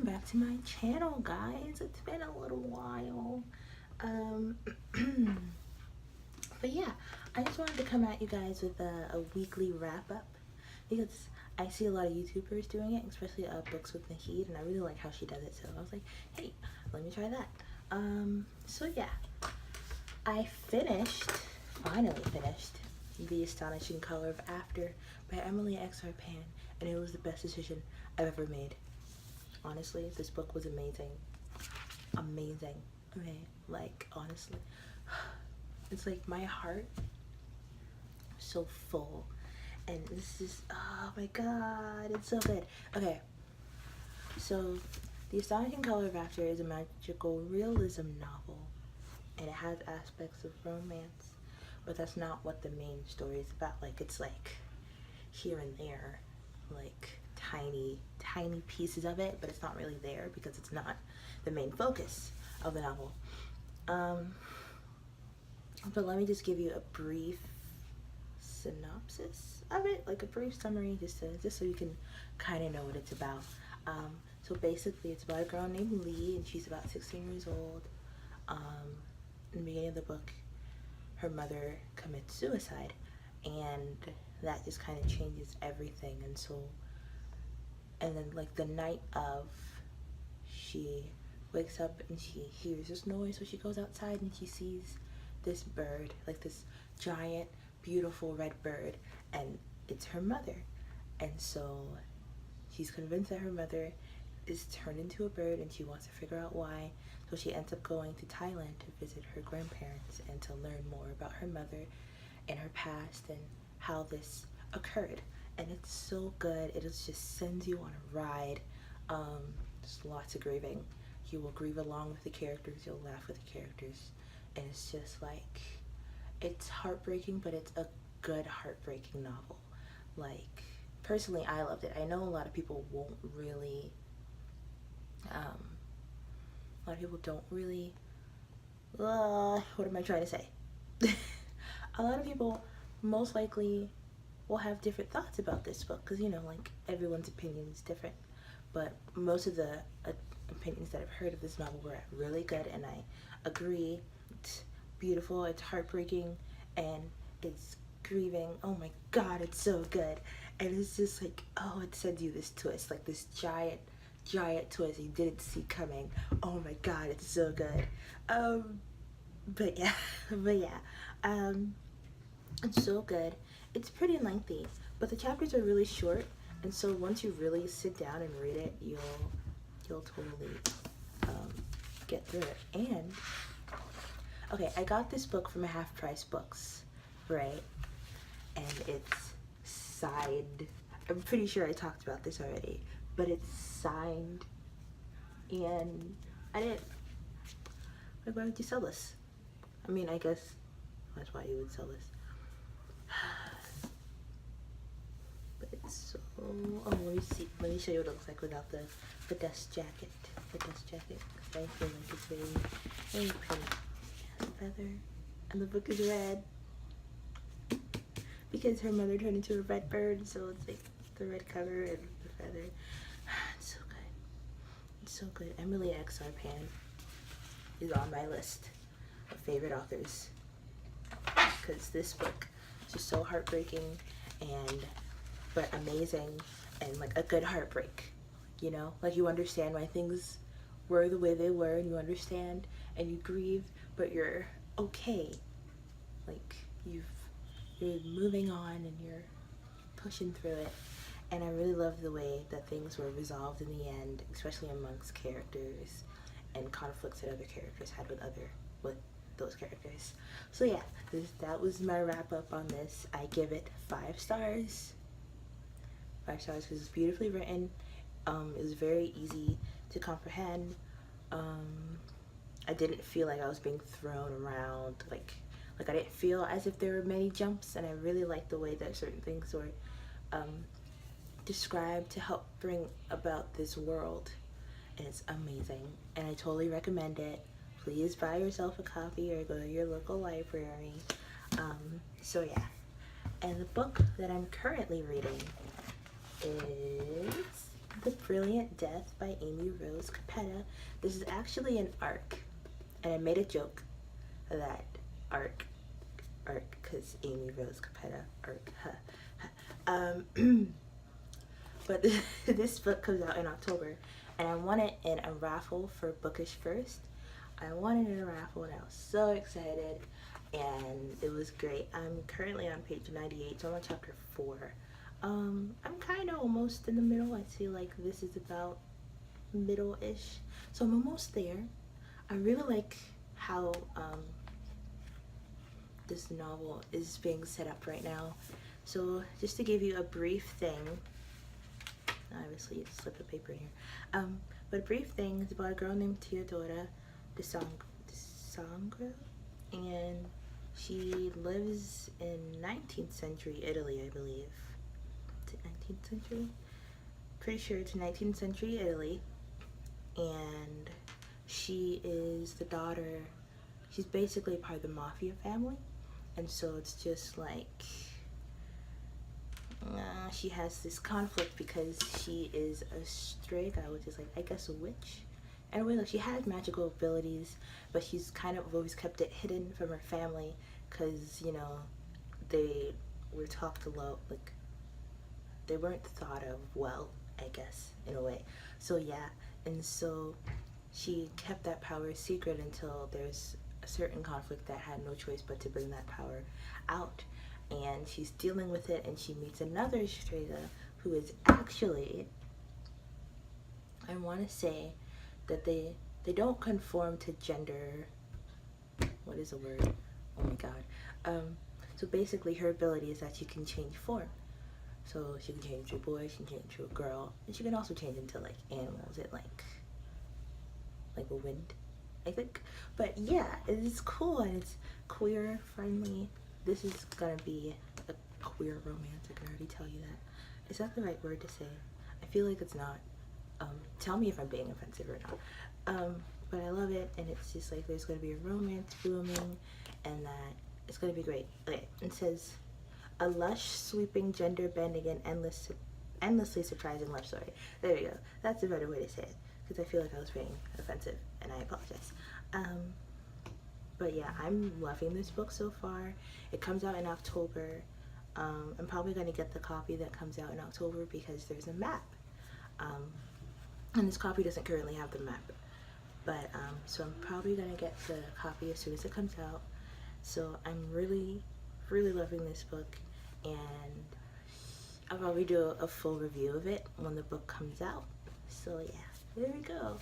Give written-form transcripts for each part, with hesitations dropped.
back to my channel, guys. It's been a little while. But yeah, I just wanted to come at you guys with a weekly wrap-up because I see a lot of YouTubers doing it, especially Books with Nahid, and I really like how she does it, so I was like, hey, let me try that. So yeah, I finally finished The Astonishing Color of After by Emily X. Harpan, and it was the best decision I've ever made. Honestly, this book was amazing. Amazing. Okay, like, honestly. It's like my heart so full, and this is, oh my god, it's so good. Okay, so The Astonishing Color of After is a magical realism novel, and it has aspects of romance, but that's not what the main story is about. Like, it's like here and there, like tiny pieces of it, but it's not really there because it's not the main focus of the novel. But let me just give you a brief synopsis of it, like a brief summary, just so you can kind of know what it's about. So basically, it's about a girl named Lee, and she's about 16 years old. In the beginning of the book, her mother commits suicide, and that just kind of changes everything. And then like the night of, she wakes up and she hears this noise, so she goes outside and she sees this bird, like this giant beautiful red bird, and it's her mother. And so she's convinced that her mother is turned into a bird, and she wants to figure out why. So she ends up going to Thailand to visit her grandparents and to learn more about her mother and her past and how this occurred. And it's so good. It just sends you on a ride. There's lots of grieving. You will grieve along with the characters, you'll laugh with the characters, and it's just like, it's heartbreaking, but it's a good heartbreaking novel. Like, personally, I loved it. I know a lot of people won't really, a lot of people don't really, what am I trying to say? A lot of people most likely will have different thoughts about this book, because, you know, like, everyone's opinion is different. But most of the opinions that I've heard of this novel were really good, and I agree. It's beautiful, it's heartbreaking, and it's grieving. Oh my god, it's so good. And it's just like, oh, it sends you this twist, like this giant twist you didn't see coming. Oh my god, it's so good. But yeah, it's so good. It's pretty lengthy, but the chapters are really short, and so once you really sit down and read it, you'll totally get through it. And okay, I got this book from a Half Price Books, right? And it's signed. I'm pretty sure I talked about this already, but it's signed, and I didn't, like, why would you sell this? I mean, I guess that's why you would sell this. But it's so, oh, let me show you what it looks like without the dust jacket. The dust jacket, because I feel like it's very pretty. It has a feather, and the book is red, because her mother turned into a red bird, so it's like the red cover and the feather. It's so good. It's so good. Emily X. Harpan is on my list of favorite authors, because this book is just so heartbreaking, but amazing, and like a good heartbreak, you know? Like, you understand why things were the way they were, and you understand, and you grieve, but you're okay. Like, you're moving on, and you're pushing through it. And I really love the way that things were resolved in the end, especially amongst characters and conflicts that other characters had with those characters. So yeah, that was my wrap up on this. I give it 5 stars. 5 stars because it's beautifully written. It was very easy to comprehend. I didn't feel like I was being thrown around. Like I didn't feel as if there were many jumps, and I really liked the way that certain things were described to help bring about this world. And it's amazing, and I totally recommend it. Please buy yourself a copy or go to your local library. So yeah, and the book that I'm currently reading is The Brilliant Death by Amy Rose Capetta. This is actually an arc, and I made a joke that arc, because Amy Rose Capetta, arc, but this book comes out in October, and I won it in a raffle for Bookish First. I won it in a raffle, and I was so excited, and it was great. I'm currently on page 98, so I'm on chapter 4. I'm kind of almost in the middle. I'd say like this is about middle-ish, so I'm almost there. I really like how this novel is being set up right now. So just to give you a brief thing, obviously you just slip the paper in here, but a brief thing is about a girl named Theodora de Sangro, and she lives in 19th century Italy, I believe. 19th century? Pretty sure it's 19th century Italy, and she is the daughter, she's basically part of the mafia family, and so it's just like, she has this conflict because she is a strega, which is like, I guess, a witch. Anyway, like, she has magical abilities, but she's kind of always kept it hidden from her family because, you know, they were talked a lot, like, they weren't thought of well, I guess, in a way. So yeah, and so she kept that power secret until there's a certain conflict that had no choice but to bring that power out. And she's dealing with it, and she meets another strega who is actually, I want to say that they don't conform to gender, what is the word? Oh my god. So basically her ability is that she can change form. So she can change to a boy, she can change to a girl, and she can also change into like animals, like a wind, I think. But yeah, it's cool and it's queer friendly. This is gonna be a queer romance, I can already tell you that. Is that the right word to say? I feel like it's not. Tell me if I'm being offensive or not. But I love it, and it's just like there's gonna be a romance booming, and that it's gonna be great. Okay, it says, a lush, sweeping, gender-bending, and endlessly surprising love story. There you go. That's a better way to say it, because I feel like I was being offensive, and I apologize. But yeah, I'm loving this book so far. It comes out in October. I'm probably going to get the copy that comes out in October because there's a map. And this copy doesn't currently have the map. But, so I'm probably going to get the copy as soon as it comes out. So I'm really, really loving this book. And I'll probably do a full review of it when the book comes out. So yeah, there we go.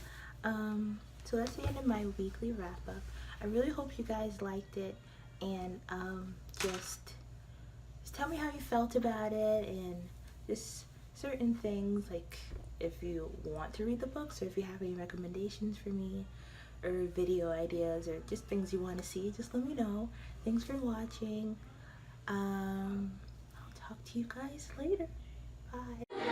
So that's the end of my weekly wrap-up. I really hope you guys liked it, and just tell me how you felt about it, and just certain things, like if you want to read the books, or if you have any recommendations for me, or video ideas, or just things you want to see, just let me know. Thanks for watching. I'll talk to you guys later. Bye.